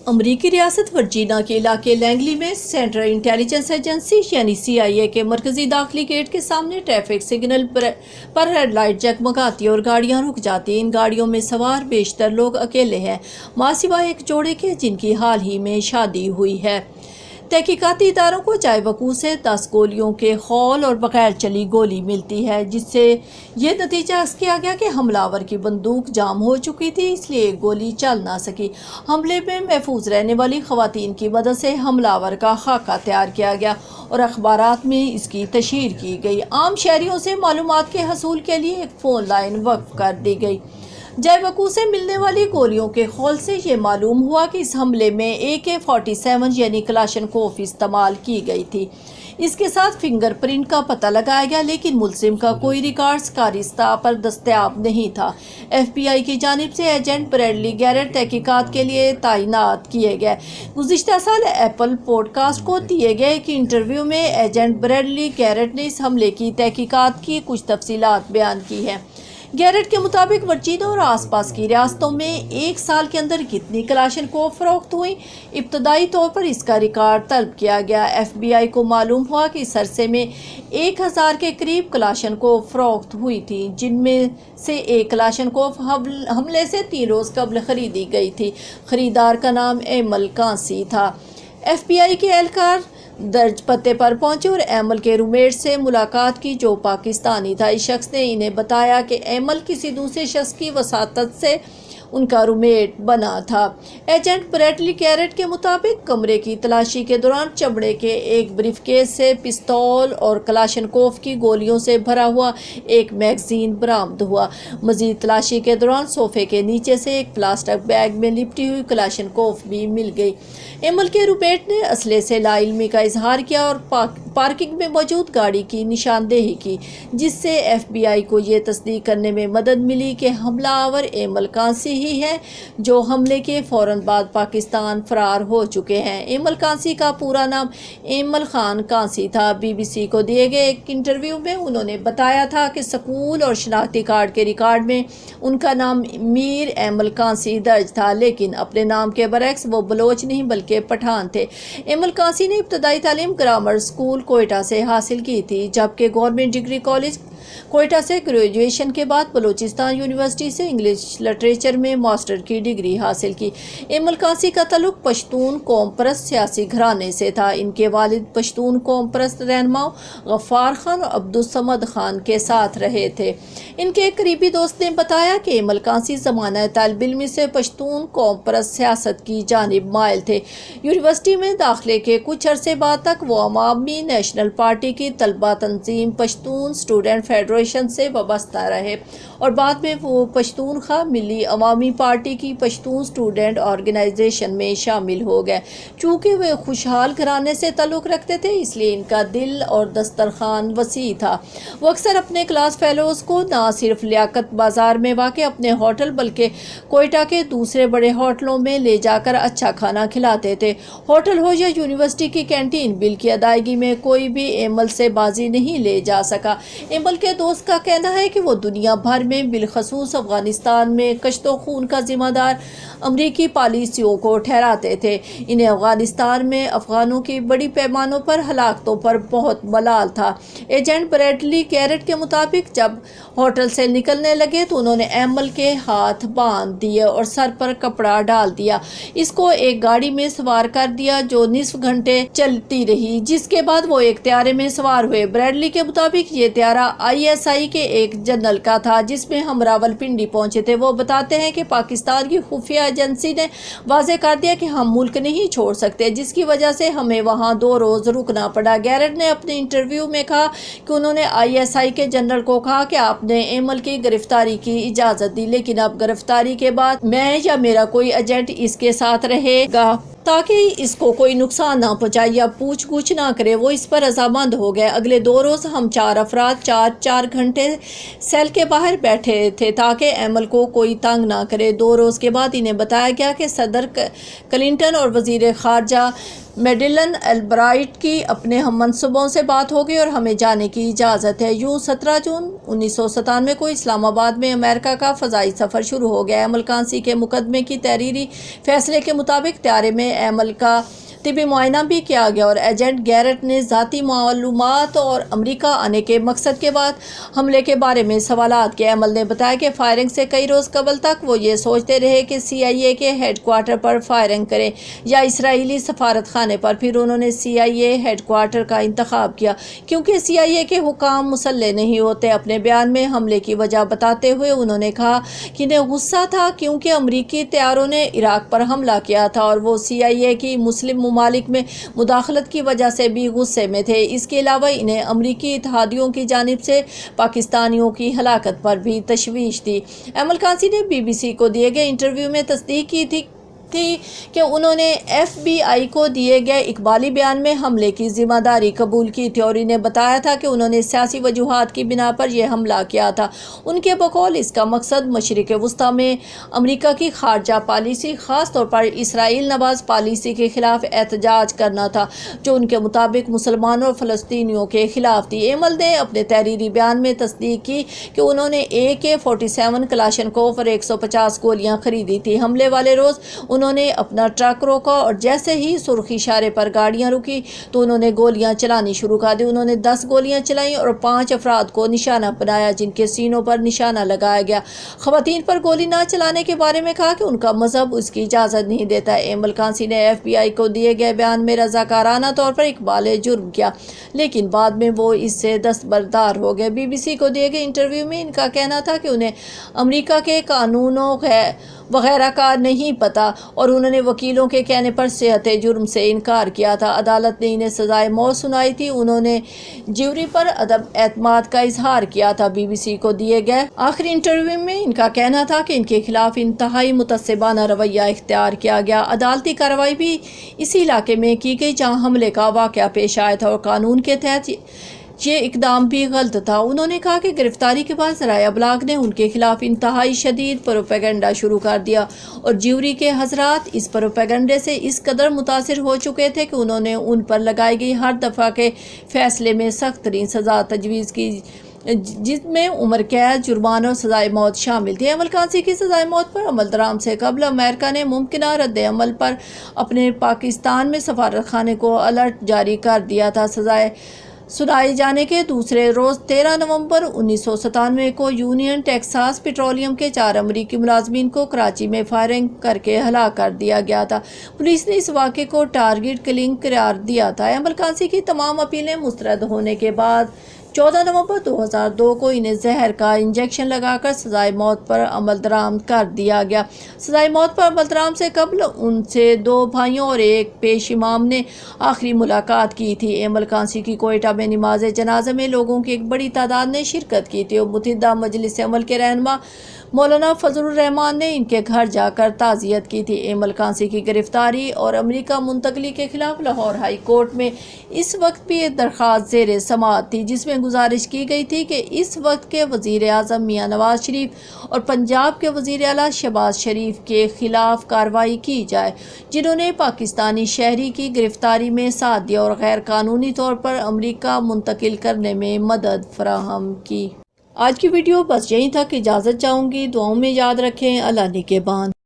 امریکی ریاست ورجینیا کے علاقے لینگلی میں سینٹرل انٹیلیجنس ایجنسی یعنی CIA کے مرکزی داخلی گیٹ کے سامنے ٹریفک سگنل پر ریڈ لائٹ جگمگاتی اور گاڑیاں رک جاتی۔ ان گاڑیوں میں سوار بیشتر لوگ اکیلے ہیں، ماں سوائے ایک جوڑے کے جن کی حال ہی میں شادی ہوئی ہے۔ تحقیقاتی اداروں کو جائے وقوع سے 10 گولیوں کے خول اور بغیر چلی گولی ملتی ہے، جس سے یہ نتیجہ اخذ کیا گیا کہ حملہ آور کی بندوق جام ہو چکی تھی، اس لیے ایک گولی چل نہ سکی۔ حملے میں محفوظ رہنے والی خواتین کی مدد سے حملہ آور کا خاکہ تیار کیا گیا اور اخبارات میں اس کی تشہیر کی گئی۔ عام شہریوں سے معلومات کے حصول کے لیے ایک فون لائن وقف کر دی گئی۔ جائے وقوع سے ملنے والی گولیوں کے خول سے یہ معلوم ہوا کہ اس حملے میں AK-47 یعنی کلاشنکوف استعمال کی گئی تھی۔ اس کے ساتھ فنگر پرنٹ کا پتہ لگایا گیا، لیکن ملزم کا کوئی ریکارڈز کاری سطح پر دستیاب نہیں تھا۔ FBI کی جانب سے ایجنٹ بریڈلی گیرٹ تحقیقات کے لیے تعینات کیے گئے۔ گزشتہ سال ایپل پوڈ کاسٹ کو دیے گئے ایک انٹرویو میں ایجنٹ بریڈلی گیرٹ نے اس حملے کی تحقیقات کی کچھ تفصیلات بیان کی ہیں۔ گیرٹ کے مطابق ورجینیا اور آس پاس کی ریاستوں میں ایک سال کے اندر کتنی کلاشنکوف فروخت ہوئی، ابتدائی طور پر اس کا ریکارڈ طلب کیا گیا۔ FBI کو معلوم ہوا کہ اس عرصے میں 1000 کے قریب کلاشنکوف فروخت ہوئی تھی، جن میں سے ایک کلاشنکوف حملے سے 3 روز قبل خریدی گئی تھی۔ خریدار کا نام ایمل کانسی تھا۔ FBI کے اہلکار درج پتے پر پہنچے اور ایمل کے روم میٹ سے ملاقات کی جو پاکستانی تھا۔ اس شخص نے انہیں بتایا کہ ایمل کسی دوسرے شخص کی وساطت سے ان کا روم میٹ بنا تھا۔ ایجنٹ بریڈلی گیرٹ کے مطابق کمرے کی تلاشی کے دوران چمڑے کے ایک بریف کیس سے پستول اور کلاشنکوف کی گولیوں سے بھرا ہوا ایک میگزین برآمد ہوا۔ مزید تلاشی کے دوران صوفے کے نیچے سے ایک پلاسٹک بیگ میں لپٹی ہوئی کلاشنکوف بھی مل گئی۔ ایمل کے روم میٹ نے اسلحے سے لا علمی کا اظہار کیا اور پارکنگ میں موجود گاڑی کی نشاندہی کی، جس سے FBI کو یہ تصدیق کرنے میں مدد ملی کہ حملہ آور ایمل کانسی ہی ہے، جو حملے کے فوراً بعد پاکستان فرار ہو چکے ہیں۔ ایمل کانسی کا پورا نام ایمل خان کانسی تھا۔ BBC کو دیے گئے ایک انٹرویو میں انہوں نے بتایا تھا کہ سکول اور شناختی کارڈ کے ریکارڈ میں ان کا نام میر ایمل کانسی درج تھا، لیکن اپنے نام کے برعکس وہ بلوچ نہیں بلکہ پٹھان تھے۔ ایمل کانسی نے ابتدائی تعلیم گرامر اسکول کوئٹہ سے حاصل کی تھی، جبکہ گورنمنٹ ڈگری کالج کوئٹہ سے گریجویشن کے بعد بلوچستان یونیورسٹی سے انگلش لٹریچر میں ماسٹر کی ڈگری حاصل کی۔ ایمل کانسی کا تعلق پشتون قوم پرست سیاسی گھرانے سے تھا۔ ان کے والد پشتون قوم پرست رہنماؤں غفار خان اور عبدالصمد خان کے ساتھ رہے تھے۔ ان کے ایک قریبی دوست نے بتایا کہ ایمل کانسی زمانہ طالب علمی سے پشتون قوم پرست سیاست کی جانب مائل تھے۔ یونیورسٹی میں داخلے کے کچھ عرصے بعد تک وہ عوامی نیشنل پارٹی کی طلبہ تنظیم پشتون اسٹوڈنٹ فیڈریشن سے وابستہ رہے اور بعد میں وہ پشتونخوا ملی عوامی پارٹی کی پشتون اسٹوڈنٹ آرگنائزیشن میں شامل ہو گئے۔ چونکہ وہ خوشحال گھرانے سے تعلق رکھتے تھے، اس لیے ان کا دل اور دسترخوان وسیع تھا۔ وہ اکثر اپنے کلاس فیلوز کو نہ صرف لیاقت بازار میں واقع اپنے ہوٹل بلکہ کوئٹہ کے دوسرے بڑے ہوٹلوں میں لے جا کر اچھا کھانا کھلاتے تھے۔ ہوٹل ہو یا یونیورسٹی کی کینٹین، بل کی ادائیگی میں کوئی بھی ایمل سے بازی نہیں لے جا سکا۔ ایمل کے دوست کا کہنا ہے کہ وہ دنیا بھر میں بالخصوص افغانستان میں کشت و خون کا ذمہ دار امریکی پالیسیوں کو ٹھہراتے تھے۔ انہیں افغانستان میں افغانوں کی بڑی پیمانوں پر ہلاکتوں پر بہت ملال تھا۔ ایجنٹ بریڈلی گیرٹ کے مطابق جب ہوٹل سے نکلنے لگے تو انہوں نے ایمل کے ہاتھ باندھ دیے اور سر پر کپڑا ڈال دیا۔ اس کو ایک گاڑی میں سوار کر دیا جو نصف گھنٹے چلتی رہی، جس کے بعد وہ ایک طیارے میں سوار ہوئے۔ بریڈلی کے مطابق یہ طیارہ ISI کے ایک جنرل کا تھا جس میں ہم راولپنڈی پہنچے تھے۔ وہ بتاتے ہیں کہ پاکستان کی خفیہ ایجنسی نے واضح کر دیا کہ ہم ملک نہیں چھوڑ سکتے، جس کی وجہ سے ہمیں وہاں 2 روز رکنا پڑا۔ گیرٹ نے اپنے انٹرویو میں کہا کہ انہوں نے ISI کے جنرل کو کہا کہ آپ نے ایمل کی گرفتاری کی اجازت دی، لیکن اب گرفتاری کے بعد میں یا میرا کوئی ایجنٹ اس کے ساتھ رہے گا۔ تاکہ اس کو کوئی نقصان نہ پہنچائے یا پوچھ گچھ نہ کرے، وہ اس پر رضامند ہو گئے۔ اگلے 2 روز ہم 4 افراد 4 گھنٹے سیل کے باہر بیٹھے تھے تاکہ ایمل کو کوئی تنگ نہ کرے۔ 2 روز کے بعد انہیں بتایا گیا کہ صدر کلنٹن اور وزیر خارجہ میڈیلن البرائٹ کی اپنے ہم منصبوں سے بات ہو گئی اور ہمیں جانے کی اجازت ہے۔ یوں 17 جون 1997 کو اسلام آباد میں امریکہ کا فضائی سفر شروع ہو گیا۔ ایمل کانسی کے مقدمے کی تحریری فیصلے کے مطابق طیارے میں ایمل کا طبی معائنہ بھی کیا گیا اور ایجنٹ گیرٹ نے ذاتی معلومات اور امریکہ آنے کے مقصد کے بعد حملے کے بارے میں سوالات کیے۔ ایمل نے بتایا کہ فائرنگ سے کئی روز قبل تک وہ یہ سوچتے رہے کہ CIA کے ہیڈ کوارٹر پر فائرنگ کریں یا اسرائیلی سفارت خانے پر۔ پھر انہوں نے CIA ہیڈ کوارٹر کا انتخاب کیا کیونکہ CIA کے حکام مسلح نہیں ہوتے۔ اپنے بیان میں حملے کی وجہ بتاتے ہوئے انہوں نے کہا کہ انہیں غصہ تھا کیونکہ امریکی طیاروں نے عراق پر حملہ کیا تھا اور وہ CIA کی مسلم ممالک میں مداخلت کی وجہ سے بھی غصے میں تھے۔ اس کے علاوہ انہیں امریکی اتحادیوں کی جانب سے پاکستانیوں کی ہلاکت پر بھی تشویش تھی۔ ایمل کانسی نے BBC کو دیے گئے انٹرویو میں تصدیق کی تھی کہ انہوں نے FBI کو دیے گئے اقبالی بیان میں حملے کی ذمہ داری قبول کی تھی اور انہیں بتایا تھا کہ انہوں نے سیاسی وجوہات کی بنا پر یہ حملہ کیا تھا۔ ان کے بقول اس کا مقصد مشرق وسطیٰ میں امریکہ کی خارجہ پالیسی، خاص طور پر اسرائیل نواز پالیسی کے خلاف احتجاج کرنا تھا، جو ان کے مطابق مسلمانوں اور فلسطینیوں کے خلاف تھی۔ ایمل نے اپنے تحریری بیان میں تصدیق کی کہ انہوں نے AK-47 کلاشنکوف اور 150 گولیاں خریدی تھی۔ حملے والے روز انہوں نے اپنا ٹرک روکا اور جیسے ہی سرخ اشارے پر گاڑیاں رکی تو انہوں نے گولیاں چلانی شروع کر دی۔ انہوں نے 10 گولیاں چلائیں اور 5 افراد کو نشانہ بنایا جن کے سینوں پر نشانہ لگایا گیا۔ خواتین پر گولی نہ چلانے کے بارے میں کہا کہ ان کا مذہب اس کی اجازت نہیں دیتا۔ ایمل کانسی نے FBI کو دیے گئے بیان میں رضاکارانہ طور پر اقبال جرم کیا لیکن بعد میں وہ اس سے دستبردار ہو گئے۔ BBC کو دیے گئے انٹرویو میں ان کا کہنا تھا کہ انہیں امریکہ کے قانونوں وغیرہ کا نہیں پتہ اور انہوں نے وکیلوں کے کہنے پر صحت جرم سے انکار کیا تھا۔ عدالت نے انہیں سزائے موت سنائی تھی۔ انہوں نے جیوری پر عدم اعتماد کا اظہار کیا تھا۔ BBC کو دیے گئے آخری انٹرویو میں ان کا کہنا تھا کہ ان کے خلاف انتہائی متعصبانہ رویہ اختیار کیا گیا۔ عدالتی کارروائی بھی اسی علاقے میں کی گئی جہاں حملے کا واقعہ پیش آیا تھا اور قانون کے تحت یہ اقدام بھی غلط تھا۔ انہوں نے کہا کہ گرفتاری کے بعد ذرائع ابلاغ نے ان کے خلاف انتہائی شدید پروپیگنڈا شروع کر دیا اور جیوری کے حضرات اس پروپیگنڈے سے اس قدر متاثر ہو چکے تھے کہ انہوں نے ان پر لگائی گئی ہر دفعہ کے فیصلے میں سخت ترین سزا تجویز کی جس میں عمر قید، جرمانہ اور سزائے موت شامل تھی۔ ایمل کانسی کی سزائے موت پر عمل درآمد سے قبل امریکہ نے ممکنہ رد عمل پر اپنے پاکستان میں سفارت خانے کو الرٹ جاری کر دیا تھا۔ سزائے سنائے جانے کے دوسرے روز 13 نومبر 1997 کو یونین ٹیکساس پیٹرولیم کے 4 امریکی ملازمین کو کراچی میں فائرنگ کر کے ہلاک کر دیا گیا تھا۔ پولیس نے اس واقعے کو ٹارگٹ کلنگ قرار دیا تھا۔ ایمل کانسی کی تمام اپیلیں مسترد ہونے کے بعد 14 نومبر 2002 کو انہیں زہر کا انجیکشن لگا کر سزائے موت پر عمل درآمد کر دیا گیا۔ سزائے موت پر عمل درآمد سے قبل ان سے 2 بھائیوں اور ایک پیش امام نے آخری ملاقات کی تھی۔ ایمل کانسی کی کوئٹہ میں نماز جنازہ میں لوگوں کی ایک بڑی تعداد نے شرکت کی تھی اور متحدہ مجلس عمل کے رہنما مولانا فضل الرحمان نے ان کے گھر جا کر تعزیت کی تھی۔ ایمل کانسی کی گرفتاری اور امریکہ منتقلی کے خلاف لاہور ہائی کورٹ میں اس وقت بھی ایک درخواست زیر سماعت تھی جس میں گزارش کی گئی تھی کہ اس وقت کے وزیر اعظم میاں نواز شریف اور پنجاب کے وزیر اعلیٰ شہباز شریف کے خلاف کارروائی کی جائے جنہوں نے پاکستانی شہری کی گرفتاری میں ساتھ دیا اور غیر قانونی طور پر امریکہ منتقل کرنے میں مدد فراہم کی۔ آج کی ویڈیو بس یہیں تک، اجازت چاہوں گی، دعاؤں میں یاد رکھیں۔ اللہ نگہبان۔